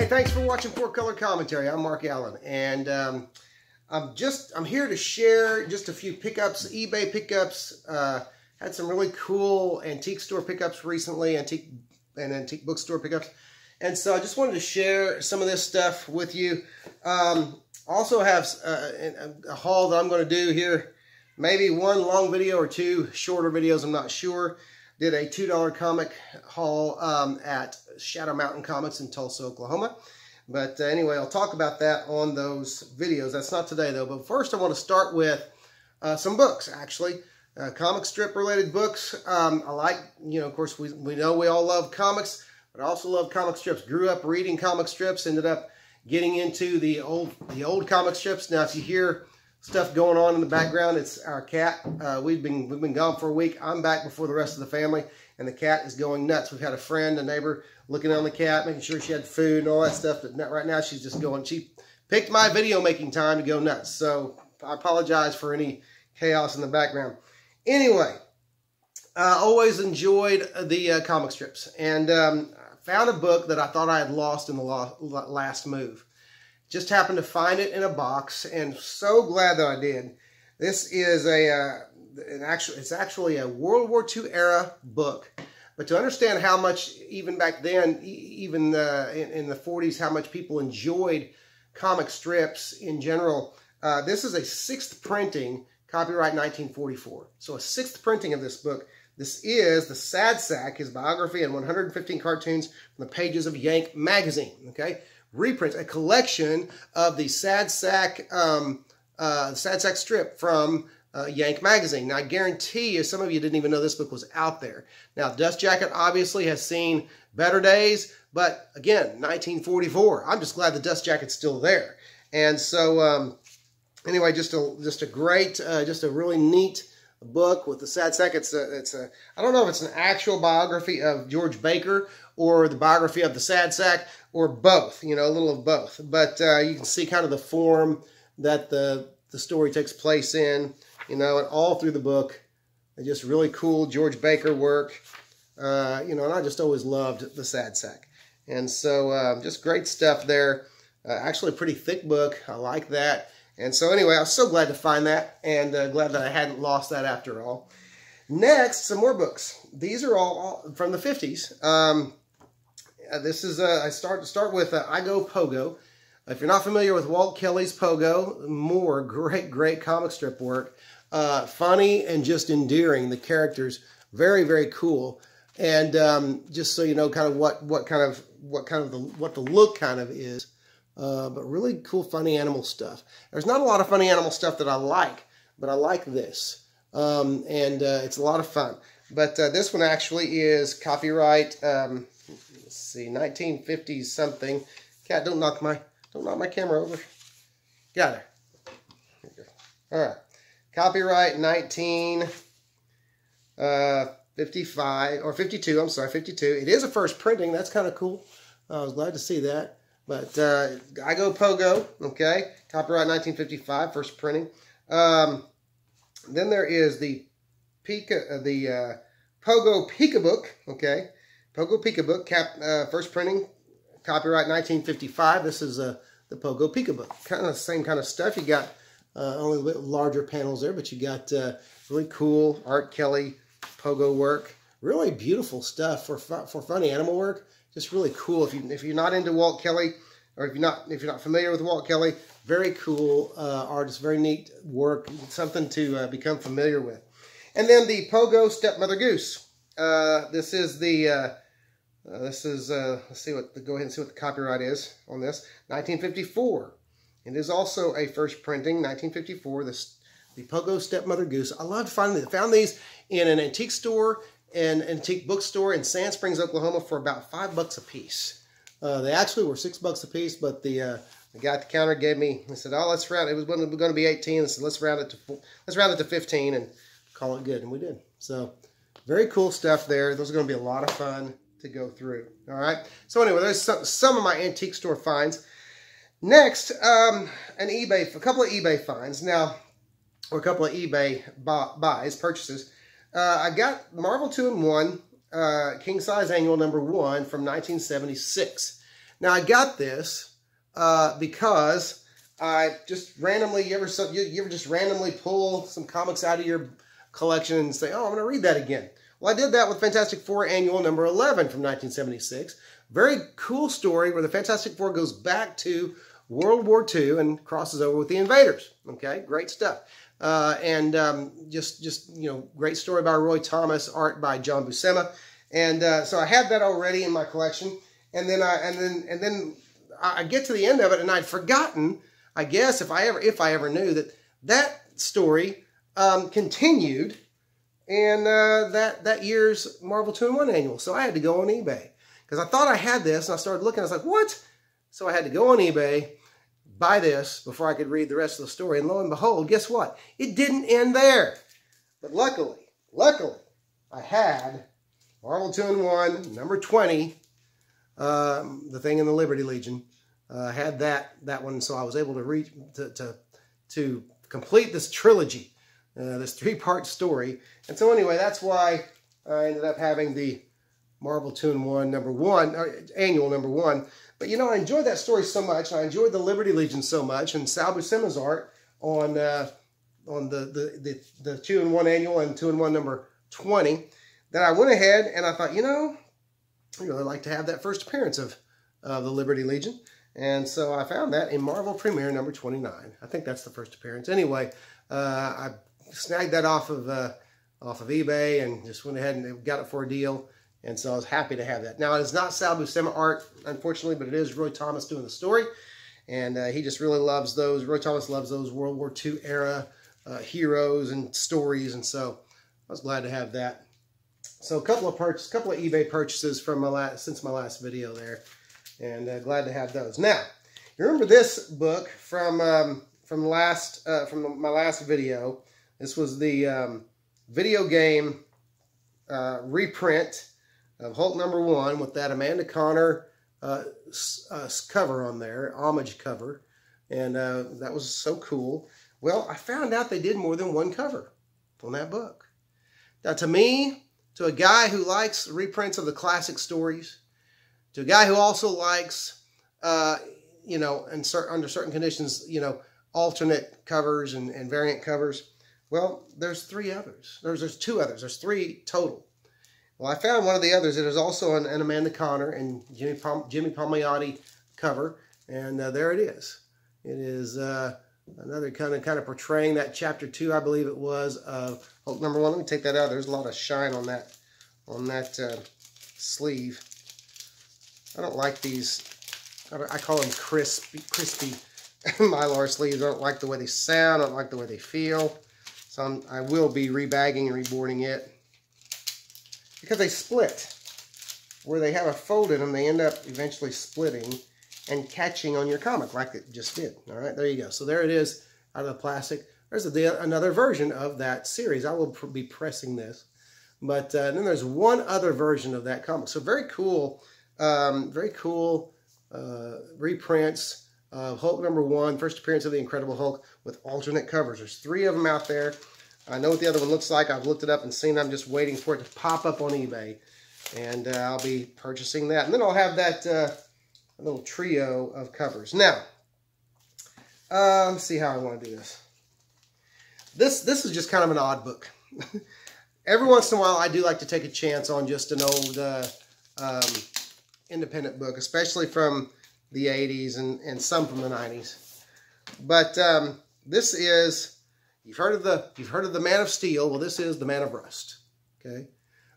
thanks for watching Four Color Commentary. I'm Mark Allen, and I'm here to share just a few pickups, eBay pickups. Had some really cool antique store pickups recently, antique bookstore pickups, and so I just wanted to share some of this stuff with you. Also have a haul that I'm going to do here, maybe one long video or two shorter videos. I'm not sure. Did a $2 comic haul at Shadow Mountain Comics in Tulsa, Oklahoma. But anyway, I'll talk about that on those videos. That's not today, though. But first, I want to start with some books, actually. Comic strip related books. I like, of course, we know we all love comics, but I also love comic strips. Grew up reading comic strips, ended up getting into the old comic strips. Now, if you hear stuff going on in the background, it's our cat. We've been gone for a week. I'm back before the rest of the family, and the cat is going nuts. We've had a friend, a neighbor, looking on the cat, making sure she had food and all that stuff. But right now, she's just going. She picked my video making time to go nuts. So I apologize for any chaos in the background. Anyway, I always enjoyed the comic strips, and found a book that I thought I had lost in the last move. Just happened to find it in a box, and so glad that I did. This is it's actually a World War II era book. But to understand how much, even back then, even in the 40s, how much people enjoyed comic strips in general, this is a 6th printing, copyright 1944. So a 6th printing of this book. This is the Sad Sack, his biography, and 115 cartoons from the pages of Yank magazine. Okay. Reprints, a collection of the Sad Sack strip from Yank magazine. Now, I guarantee you, some of you didn't even know this book was out there. Now, Dust Jacket obviously has seen better days, but again, 1944. I'm just glad the Dust Jacket's still there. And so, anyway, just a great, just a really neat book with the Sad Sack. I don't know if it's an actual biography of George Baker or the biography of the Sad Sack, or both, a little of both. But you can see kind of the form that the story takes place in, and all through the book. Just really cool George Baker work, and I just always loved the Sad Sack. And so just great stuff there. Actually a pretty thick book. I like that. And so anyway, I was so glad to find that, and glad that I hadn't lost that after all. Next, some more books. These are all from the 50s. This is I start with I Go Pogo. If you're not familiar with Walt Kelly's Pogo, more great comic strip work. Funny and just endearing. The characters very, very cool. And just so you know, kind of what the look kind of is. But really cool, funny animal stuff. There's not a lot of funny animal stuff that I like, but I like this. And it's a lot of fun. But this one actually is copyright, let's see, 1950s something. Cat, don't knock my camera over. Got her. There you go. All right. Copyright 1955, or 52, I'm sorry, 52. It is a first printing. That's kind of cool. I was glad to see that. But I Go Pogo, okay, copyright 1955, first printing. Then there is the Pogo Pika book, okay, Pogo Pika book, first printing, copyright 1955. This is the Pogo Pika book, kind of the same kind of stuff. You got only a bit larger panels there, but you got really cool Art Kelly Pogo work. Really beautiful stuff for funny animal work. Just really cool. If you're not into Walt Kelly, or if you're not familiar with Walt Kelly, very cool artist, very neat work, something to become familiar with. And then the Pogo Stepmother Goose. This is let's see go ahead and see what the copyright is on this. 1954. It is also a first printing, 1954. The Pogo Stepmother Goose. I loved finding it. Found these in an antique store, an antique bookstore in Sand Springs, Oklahoma, for about $5 a piece. They actually were $6 a piece, but the guy at the counter gave me. He said, "Oh, let's round. It was going to be 18. I said, let's round it to 15 and call it good." And we did. So very cool stuff there. Those are going to be a lot of fun to go through. All right. So anyway, there's some of my antique store finds. Next, a couple of eBay finds now, or a couple of eBay purchases. I got Marvel 2-in-1 King Size Annual #1 from 1976. Now, I got this because I just randomly, you ever just randomly pull some comics out of your collection and say, oh, I'm going to read that again. Well, I did that with Fantastic Four Annual number 11 from 1976. Very cool story where the Fantastic Four goes back to World War II and crosses over with the Invaders. Okay, great stuff. Just you know, great story by Roy Thomas, art by John Buscema. And so I had that already in my collection. And then I get to the end of it, and I'd forgotten, I guess, if I ever knew that story continued in that year's Marvel 2-in-1 Annual. So I had to go on eBay because I thought I had this, and I started looking. I was like, what? So I had to go on eBay, buy this before I could read the rest of the story. And lo and behold, guess what? It didn't end there. But luckily, I had Marvel 2-in-1 number 20, the thing in the Liberty Legion. Had that one, so I was able to read to complete this trilogy, this 3-part story. And so anyway, that's why I ended up having the Marvel 2-in-1 number 1, Annual number 1. But you know, I enjoyed that story so much, and I enjoyed the Liberty Legion so much, and Sal Buscema's art on the 2-in-1 Annual and 2-in-1 number 20, that I went ahead and I thought, you know, I'd really like to have that first appearance of the Liberty Legion. And so I found that in Marvel Premiere number 29. I think that's the first appearance. Anyway, I snagged that off of eBay and just went ahead and got it for a deal. And so I was happy to have that. Now, it is not Sal Buscema art, unfortunately, but it is Roy Thomas doing the story. And he just really loves those. Roy Thomas loves those World War II era heroes and stories. And so I was glad to have that. So a couple of eBay purchases from since my last video there. And glad to have those. Now, you remember this book from my last video? This was the video game reprint of Hulk number 1 with that Amanda Connor cover on there, homage cover, and that was so cool. Well, I found out they did more than one cover on that book. Now, to me, to a guy who likes reprints of the classic stories, to a guy who also likes, you know, under certain conditions, you know, alternate covers and variant covers, well, there's 3 others. There's 2 others. There's 3 total. Well, I found one of the others. It is also an Amanda Connor and Jimmy Palmiotti cover, and there it is. It is another kind of portraying that chapter 2, I believe it was, of Hulk number 1. Let me take that out. There's a lot of shine on that sleeve. I don't like these. I call them crispy Mylar sleeves. I don't like the way they sound. I don't like the way they feel. So I will be rebagging and reboarding it. Because they split. Where they have a fold in them, they end up eventually splitting and catching on your comic like it just did. All right, there you go. So there it is out of the plastic. There's another version of that series. I will be pressing this. But then there's one other version of that comic. So very cool reprints of Hulk number 1, first appearance of the Incredible Hulk with alternate covers. There's 3 of them out there. I know what the other one looks like. I've looked it up and seen it. I'm just waiting for it to pop up on eBay. And I'll be purchasing that. And then I'll have that little trio of covers. Now, let's see how I want to do this. This is just kind of an odd book. Every once in a while, I do like to take a chance on just an old independent book, especially from the 80s and some from the 90s. But this is, you've heard of the Man of Steel. Well, this is the Man of Rust. Okay,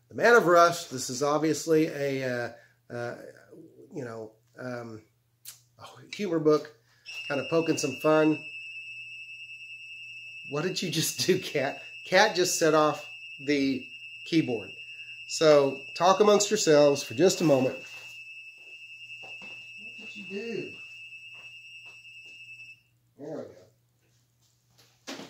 the Man of Rust. This is obviously a humor book, kind of poking some fun. What did you just do, Cat? Cat just set off the keyboard. So talk amongst yourselves for just a moment. What did you do? There we go.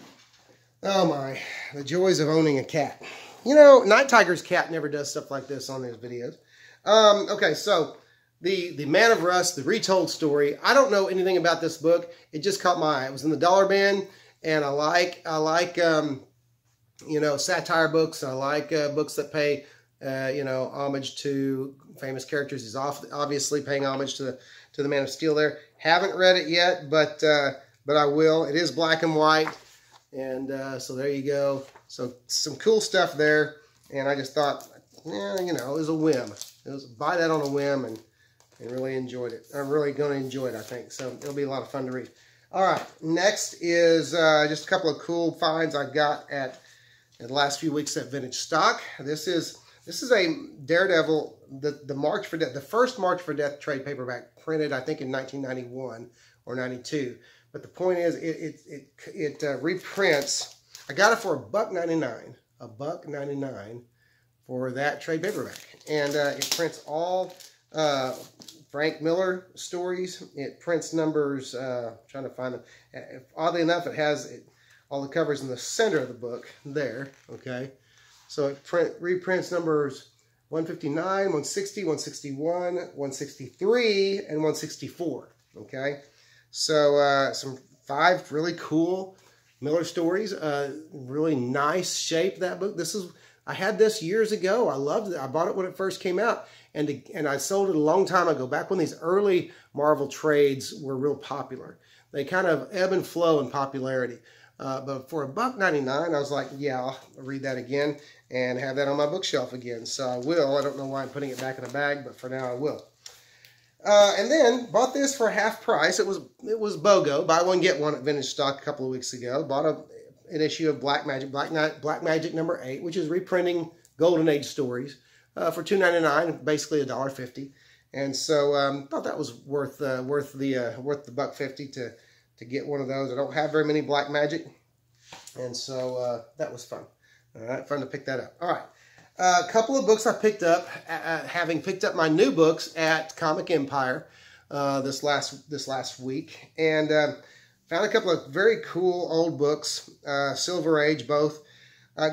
Oh my, the joys of owning a cat. You know, Night Tiger's cat never does stuff like this on his videos. Okay, so the Man of Rust, the retold story. I don't know anything about this book. It just caught my eye. It was in the dollar bin, and I like satire books. I like books that pay homage to famous characters. He's obviously paying homage to to the Man of Steel there. Haven't read it yet, but I will. It is black and white, and so there you go. So some cool stuff there, and I just thought, yeah, you know, it was a whim. It was buy that on a whim, and really enjoyed it. I'm really going to enjoy it, I think. So it'll be a lot of fun to read. All right, next is just a couple of cool finds I got in the last few weeks at Vintage Stock. This is a Daredevil, the March for Death, the first March for Death trade paperback, printed I think in 1991 or 92. But the point is, it reprints. I got it for $1.99, $1.99 for that trade paperback, and it prints all Frank Miller stories. It prints numbers, trying to find them. Oddly enough, it has all the covers in the center of the book there, okay? So it reprints numbers 159, 160, 161, 163, and 164, okay? So some 5 really cool Miller stories. Really nice shape, that book. I had this years ago. I loved it. I bought it when it first came out. And I sold it a long time ago, back when these early Marvel trades were real popular. They kind of ebb and flow in popularity. But for $1.99, I was like, yeah, I'll read that again and have that on my bookshelf again. So I will. I don't know why I'm putting it back in a bag, but for now I will. And then bought this for half price. It was BOGO, buy one get one at Vintage Stock a couple of weeks ago. Bought an issue of Black Magic number 8, which is reprinting Golden Age stories. For $2.99, basically $1.50, and so thought that was worth the $1.50 to get one of those. I don't have very many Black Magic, and so that was fun. All right, fun to pick that up. All right, a couple of books I picked up, having picked up my new books at Comic Empire this last week, and found a couple of very cool old books, Silver Age both. I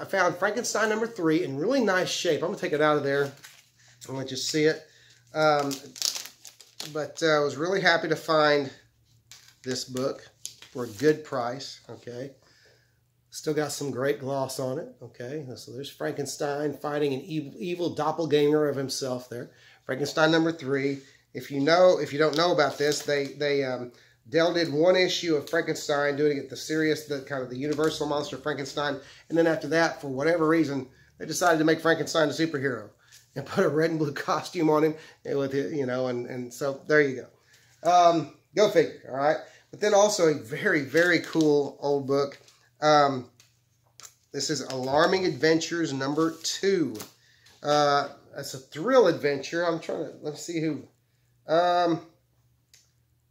found Frankenstein number 3 in really nice shape. I'm going to take it out of there and let you see it. But I was really happy to find this book for a good price, okay? Still got some great gloss on it, okay? So there's Frankenstein fighting an evil doppelganger of himself there. Frankenstein number 3. If you don't know about this, Dell did one issue of Frankenstein, doing it the kind of the Universal monster Frankenstein, and then after that, for whatever reason, they decided to make Frankenstein a superhero and put a red and blue costume on him with it, you know, and so there you go. Go figure, all right. But then also a very, very cool old book. This is Alarming Adventures number 2. That's a thrill adventure. Let's see who.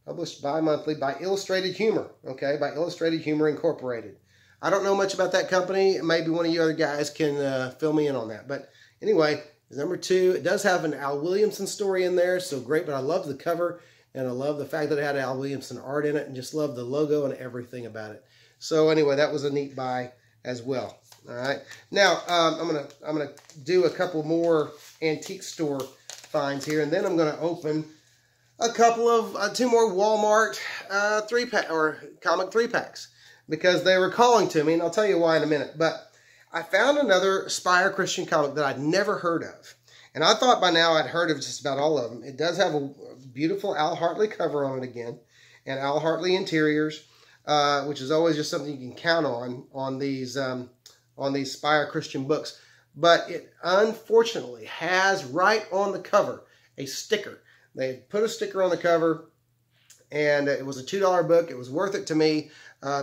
Published bi-monthly by Illustrated Humor, okay, by Illustrated Humor Incorporated. I don't know much about that company. Maybe one of you other guys can fill me in on that. But anyway, it's number 2. It does have an Al Williamson story in there, so great. But I love the cover, and I love the fact that it had Al Williamson art in it, and just love the logo and everything about it. So anyway, that was a neat buy as well. All right. Now I'm gonna do a couple more antique store finds here, and then I'm gonna open a couple of 2 more Walmart 3-pack or comic 3-packs because they were calling to me, and I'll tell you why in a minute. But I found another Spire Christian comic that I'd never heard of, and I thought by now I'd heard of just about all of them. It does have a beautiful Al Hartley cover on it again, and Al Hartley interiors, which is always just something you can count on these Spire Christian books. But it unfortunately has right on the cover a sticker. They put a sticker on the cover, and it was a $2 book. It was worth it to me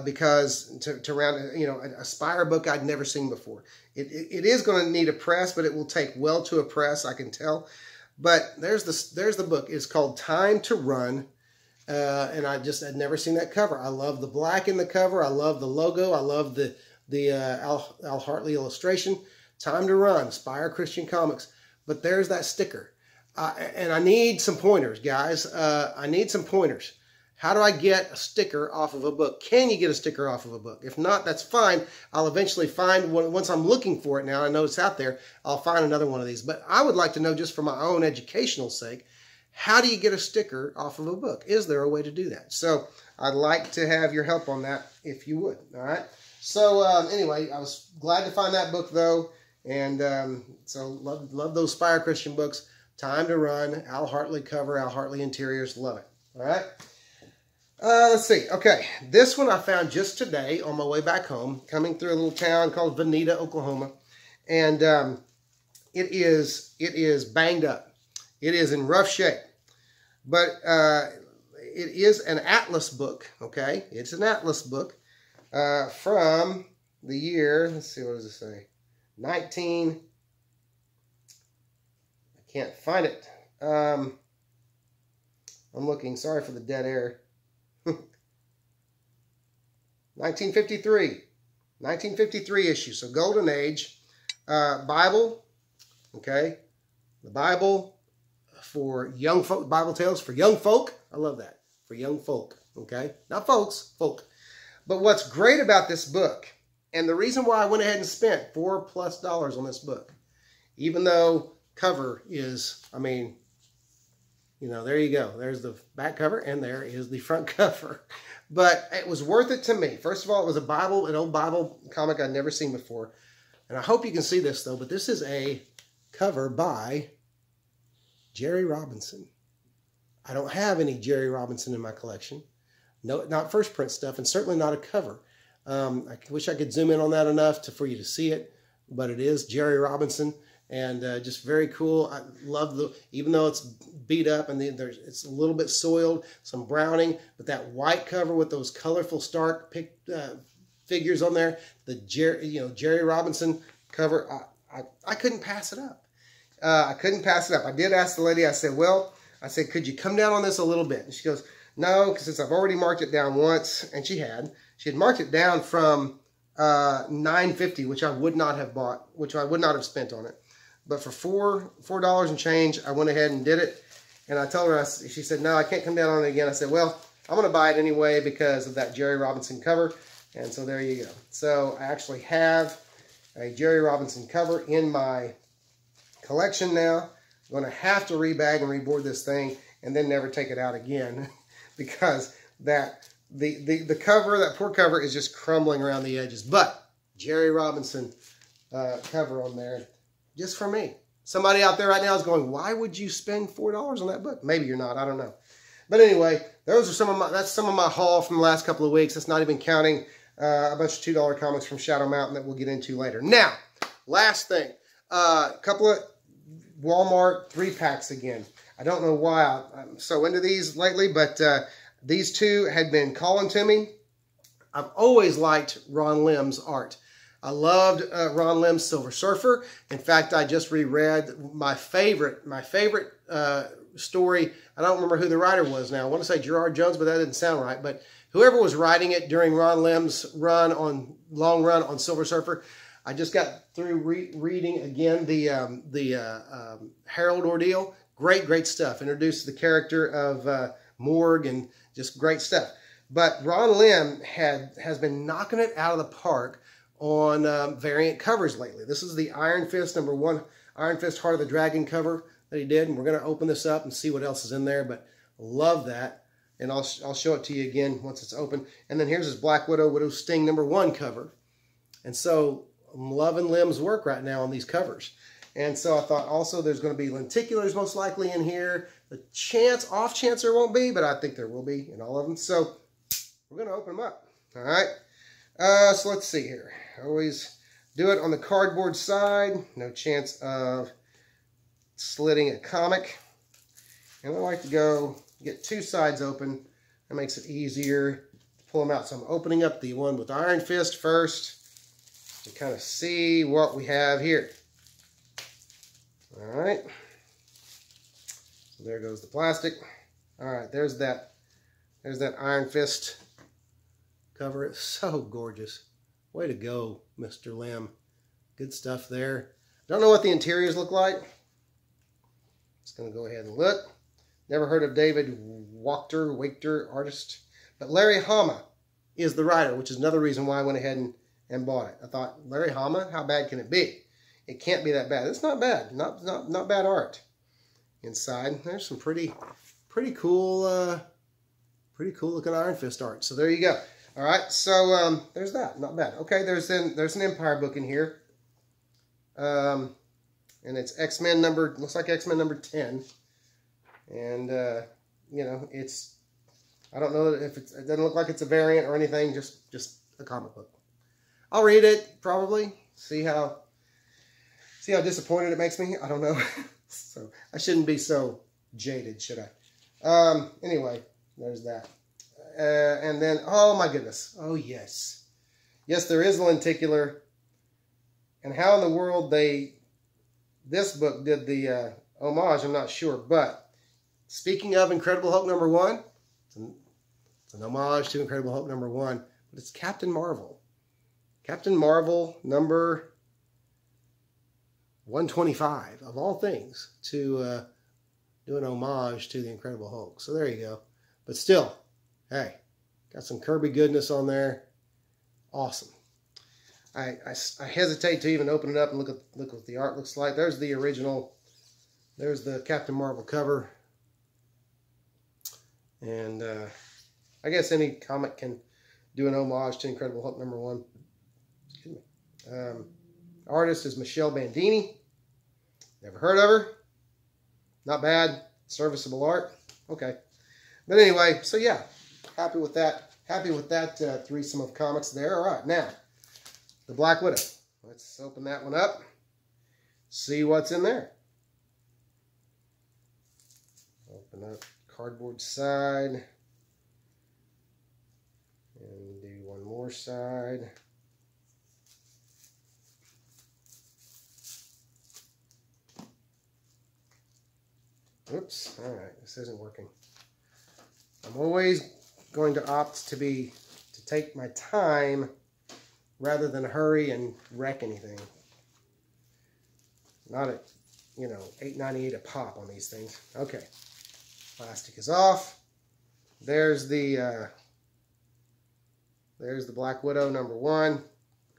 because to round, you know, a Spire book I'd never seen before. It is going to need a press, but it will take well to a press, I can tell. But there's the book. It's called Time to Run, and I just had never seen that cover. I love the black in the cover. I love the logo. I love the Al Hartley illustration. Time to Run, Spire Christian Comics. But there's that sticker. And I need some pointers, guys. I need some pointers. How do I get a sticker off of a book? Can you get a sticker off of a book? If not, that's fine. I'll eventually find one. Once I'm looking for it now, I know it's out there, I'll find another one of these. But I would like to know, just for my own educational sake, how do you get a sticker off of a book? Is there a way to do that? So I'd like to have your help on that, if you would. All right. So anyway, I was glad to find that book, though. And so love those Spire Christian books. Time to Run, Al Hartley cover, Al Hartley interiors. Love it. All right. Let's see. Okay, this one I found just today on my way back home, coming through a little town called Veneta, Oklahoma, and it is banged up. It is in rough shape, but it is an atlas book. Okay, it's an atlas book from the year. Let's see, what does it say? I can't find it. I'm looking. Sorry for the dead air. 1953 issue, so Golden Age. Bible, okay, the Bible for young folk, Bible tales for young folk. I love that, for young folk, okay, not folks, folk. But what's great about this book, and the reason why I went ahead and spent $4+ on this book, even though cover is, I mean, you know, there you go. There's the back cover, and there is the front cover. But it was worth it to me. First of all, it was a Bible, an old Bible comic I'd never seen before. And I hope you can see this, though, but this is a cover by Jerry Robinson. I don't have any Jerry Robinson in my collection. No, not first print stuff, and certainly not a cover. I wish I could zoom in on that enough for you to see it, but it is Jerry Robinson. And just very cool. I love even though it's beat up and it's a little bit soiled, some browning, but that white cover with those colorful stark figures on there, the Jerry Robinson cover, I couldn't pass it up. I couldn't pass it up. I did ask the lady. I said, could you come down on this a little bit? And she goes, no, because since I've already marked it down once, and she had marked it down from $9.50, which I would not have bought, which I would not have spent on it. But for $4 and change, I went ahead and did it. And I told her, she said, no, I can't come down on it again. I said, well, I'm going to buy it anyway because of that Jerry Robinson cover. And so there you go. So I actually have a Jerry Robinson cover in my collection now. I'm going to have to rebag and reboard this thing and then never take it out again because the cover, that poor cover, is just crumbling around the edges. But Jerry Robinson cover on there. Just for me. Somebody out there right now is going, why would you spend $4 on that book? Maybe you're not. I don't know. But anyway, that's some of my haul from the last couple of weeks. That's not even counting a bunch of $2 comics from Shadow Mountain that we'll get into later. Now, last thing. A couple of Walmart 3-packs again. I don't know why I'm so into these lately, but these two had been calling to me. I've always liked Ron Lim's art. I loved Ron Lim's Silver Surfer. In fact, I just reread my favorite story. I don't remember who the writer was now. I want to say Gerard Jones, but that didn't sound right. But whoever was writing it during Ron Lim's long run on Silver Surfer, I just got through reading again the Harold ordeal. Great stuff. Introduced the character of Morg and just great stuff. But Ron Lim has been knocking it out of the park on variant covers lately. This is the Iron Fist #1, Iron Fist Heart of the Dragon cover that he did, and we're going to open this up and see what else is in there, but love that, and I'll show it to you again once it's open. And then here's his Black Widow Sting #1 cover, and so I'm loving Lim's work right now on these covers. And so I thought also there's going to be lenticulars most likely in here. The off chance there won't be, but I think there will be in all of them. So we're going to open them up. All right. So let's see here. Always do it on the cardboard side. No chance of slitting a comic. And I like to get two sides open. That makes it easier to pull them out. So I'm opening up the one with Iron Fist first to kind of see what we have here. All right. So there goes the plastic. All right, there's that Iron Fist cover. It's so gorgeous. Way to go, Mr. Lim. Good stuff there. Don't know what the interiors look like. Just going to go ahead and look. Never heard of David Wachter, artist. But Larry Hama is the writer, which is another reason why I went ahead and bought it. I thought, Larry Hama, how bad can it be? It can't be that bad. It's not bad. Not bad art. Inside, there's some pretty cool looking Iron Fist art. So there you go. All right, so there's that. Not bad. Okay, there's an Empire book in here. And it's X-Men number, looks like X-Men number 10. And, you know, it's, I don't know if it's, it doesn't look like it's a variant or anything, just a comic book. I'll read it, probably. See how disappointed it makes me. I don't know. So, I shouldn't be so jaded, should I? Anyway, there's that. And then, oh my goodness. Oh, yes. Yes, there is lenticular. And how in the world this book did the homage, I'm not sure. But speaking of Incredible Hulk number 1, it's an homage to Incredible Hulk number 1. But it's Captain Marvel. Captain Marvel number 125, of all things, to do an homage to the Incredible Hulk. So there you go. But still, hey, got some Kirby goodness on there. Awesome. I hesitate to even open it up and look what the art looks like. There's the original. There's the Captain Marvel cover. And I guess any comic can do an homage to Incredible Hulk number 1. Excuse me. Artist is Michelle Bandini. Never heard of her. Not bad. Serviceable art. Okay. But anyway, so yeah. Happy with that. Happy with that threesome of comics there. All right, now, the Black Widow. Let's open that one up. See what's in there. Open up cardboard side. And do one more side. Oops. All right, this isn't working. I'm always going to opt to take my time rather than hurry and wreck anything. Not at, you know, $8.98 a pop on these things. Okay, plastic is off. There's the Black Widow number 1.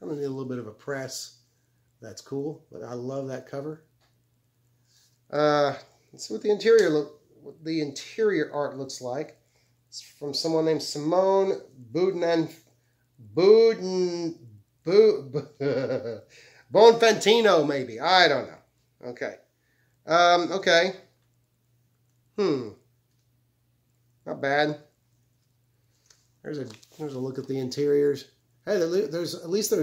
Gonna need a little bit of a press. That's cool, but I love that cover. Let's see what the interior art looks like. It's from someone named Simone Bonfantino, maybe. I don't know. Okay. Okay. Not bad. There's a look at the interiors. Hey, there's at least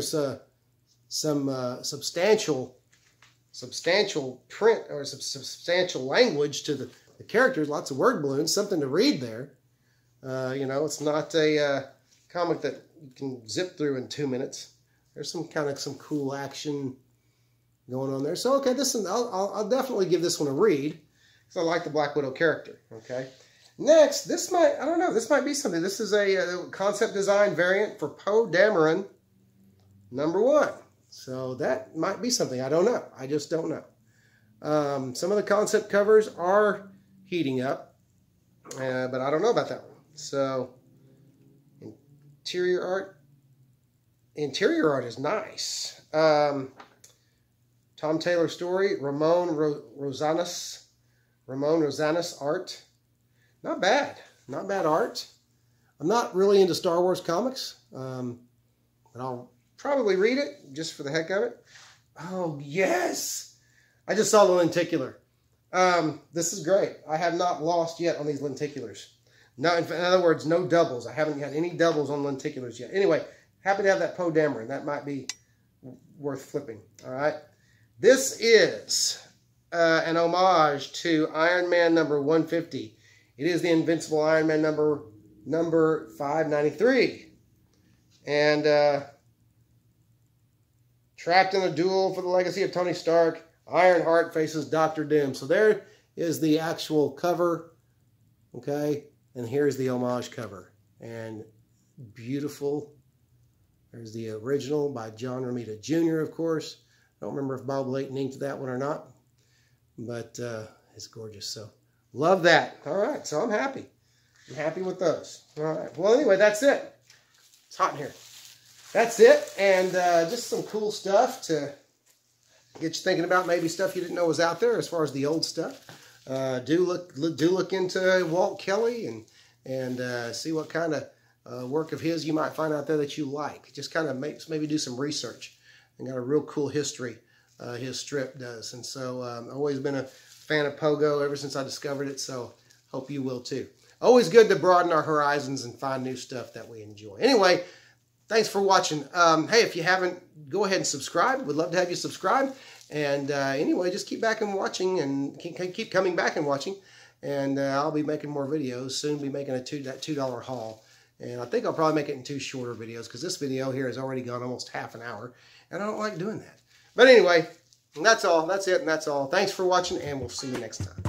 some substantial print or substantial language to the characters. Lots of word balloons. Something to read there. You know, it's not a comic that you can zip through in 2 minutes. There's some cool action going on there. So, okay, this one, I'll definitely give this one a read because I like the Black Widow character. Okay. Next, this might be something. This is a concept design variant for Poe Dameron number 1. So that might be something. I don't know. I just don't know. Some of the concept covers are heating up, but I don't know about that one. So, interior art is nice. Tom Taylor story, Ramon Rosanas art. Not bad art. I'm not really into Star Wars comics, but I'll probably read it just for the heck of it. Oh yes, I just saw the lenticular. This is great. I have not lost yet on these lenticulars. No, in other words, no doubles. I haven't had any doubles on lenticulars yet. Anyway, happy to have that Poe Dameron. That might be worth flipping. All right. This is an homage to Iron Man number 150. It is the Invincible Iron Man number 593. And trapped in a duel for the legacy of Tony Stark, Ironheart faces Dr. Doom. So there is the actual cover. Okay. And here's the homage cover. And beautiful. There's the original by John Romita Jr., of course. I don't remember if Bob Layton inked that one or not. But it's gorgeous. So love that. All right. So I'm happy. I'm happy with those. All right. Well, anyway, that's it. It's hot in here. That's it. And just some cool stuff to get you thinking about maybe stuff you didn't know was out there as far as the old stuff. Do look into Walt Kelly and see what kind of work of his you might find out there that you like. Just kind of maybe do some research. And got a real cool history his strip does. And so I've always been a fan of Pogo ever since I discovered it, so hope you will too. Always good to broaden our horizons and find new stuff that we enjoy. Anyway, thanks for watching. Hey, if you haven't, go ahead and subscribe. We'd love to have you subscribe. And anyway, just keep back and watching, and keep coming back and watching. And I'll be making more videos. Soon be making that $2 haul. And I think I'll probably make it in 2 shorter videos, because this video here has already gone almost half an hour. And I don't like doing that. But anyway, that's all. That's it, and that's all. Thanks for watching, and we'll see you next time.